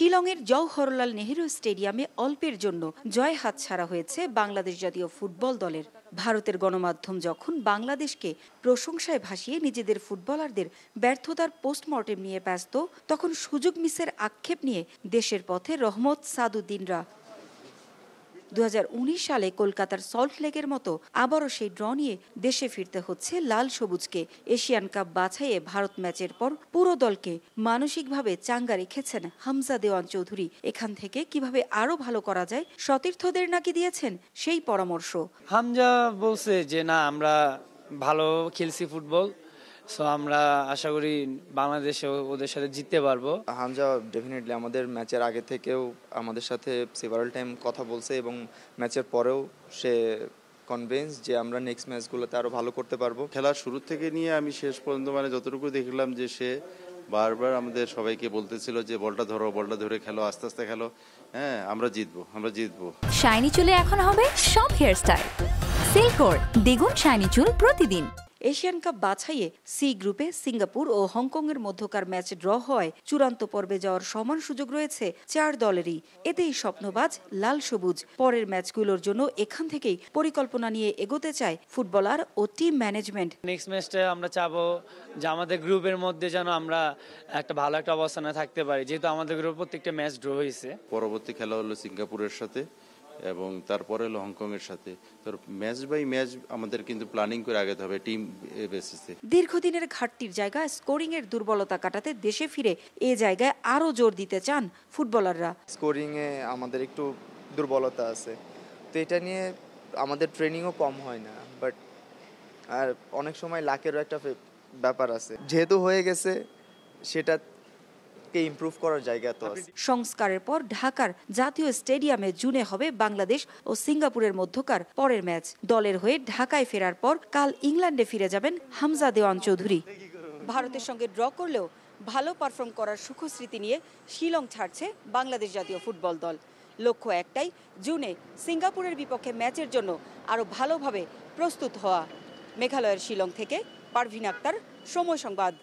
শিলংয়ের জওহরলাল নেহেরু স্টেডিয়ামে অল্পের জন্য জয় হাতছাড়া হয়েছে বাংলাদেশ জাতীয় ফুটবল দলের। ভারতের গণমাধ্যম যখন বাংলাদেশকে প্রশংসায় ভাসিয়ে নিজেদের ফুটবলারদের ব্যর্থতার পোস্টমর্টেম নিয়ে ব্যস্ত, তখন সুযোগ মিসের আক্ষেপ নিয়ে দেশের পথে রহমত সাদুদ্দিনরা। 2019 সালে কলকাতার সল্টলেকের মতো আবারও সেই ড্র নিয়ে দেশে ফিরতে হচ্ছে লাল সবুজকে। এশিয়ান কাপ বাছাইয়ে ভারত ম্যাচের পর পুরো দলকে মানসিকভাবে চাঙ্গা রেখেছেন হামজা দেওয়ান চৌধুরী। এখান থেকে কিভাবে আরো ভালো করা যায় সতীর্থদের নাকি দিয়েছেন সেই পরামর্শ। হামজা বলছে যে না, আমরা ভালো খেলছি ফুটবল, সো আমরা আশা করি বাংলাদেশে ওদের সাথে জিততে পারবো। হামজা ডেফিনেটলি আমাদের ম্যাচের আগে থেকেও আমাদের সাথে সেভারাল টাইম কথা বলছে এবং ম্যাচের পরেও সে কনভিন্স যে আমরা নেক্সট ম্যাচগুলোতে আরো ভালো করতে পারবো। খেলার শুরু থেকে নিয়ে আমি শেষ পর্যন্ত যতটুকু দেখলাম যে সে বারবার আমাদের সবাইকে বলতেছিল যে বলটা ধরো, বলটা ধরে খেলো, আস্তে আস্তে খেলো, হ্যাঁ আমরা জিতবো। শাইনি চুলে এখন হবে সব হেয়ার স্টাইল। সিল্কোর দ্বিগুণ শাইনি চুল প্রতিদিন। এশিয়ান কাপ বাছাইয়ে সি গ্রুপে সিঙ্গাপুর ও হংকংয়ের মধ্যকার ম্যাচ ড্র হওয়ায় চূড়ান্ত পর্বে যাওয়ার সমান সুযোগ রয়েছে 4 দলেরই। এতেই স্বপ্নবাজ লাল সবুজ। পরের ম্যাচগুলোর জন্য এখান থেকেই পরিকল্পনা নিয়ে এগোতে চায় ফুটবলার ও টিম ম্যানেজমেন্ট। নেক্সট ম্যাচটা আমরা চাবো যে আমাদের গ্রুপের মধ্যে যেন আমরা একটা ভালো একটা অবস্থানে থাকতে পারি, যেহেতু আমাদের গ্রুপে প্রত্যেকটা ম্যাচ ড্র হয়েছে। পরবর্তী খেলা হলো সিঙ্গাপুরের সাথে এবং তারপরে হলো হংকং এর সাথে। তো ম্যাচ বাই ম্যাচ আমাদের কিন্তু প্ল্যানিং করে আগাতে হবে টিম বেসিসে। দীর্ঘদিনের ঘাটতির জায়গায় স্কোরিং এর দুর্বলতা কাটাতে দেশে ফিরে এ জায়গায় আরো জোর দিতে চান ফুটবলাররা। স্কোরিং এ আমাদের একটু দুর্বলতা আছে, তো এটা নিয়ে আমাদের ট্রেনিংও কম হয় না, বাট আর অনেক সময় লাকেরও একটা ব্যাপার আছে। যেহেতু হয়ে গেছে সেটা ইমপ্রুভ করার জায়গা তো আছে। সংস্কারের পর ঢাকার জাতীয় স্টেডিয়ামে জুনে হবে বাংলাদেশ ও সিঙ্গাপুরের মধ্যকার পরের ম্যাচ। দলের হয়ে ঢাকায় ফেরার পর কাল ইংল্যান্ডে ফিরে যাবেন হামজা দেওয়ান চৌধুরী। ভারতের সঙ্গে ড্র করলেও ভালো পারফর্ম করার সুখস্মৃতি নিয়ে শিলং ছাড়ছে বাংলাদেশ জাতীয় ফুটবল দল। লক্ষ্য একটাই, জুনে সিঙ্গাপুরের বিপক্ষে ম্যাচের জন্য আরো ভালোভাবে প্রস্তুত হওয়া। মেঘালয়ের শিলং থেকে পারভিন আক্তার, সময় সংবাদ।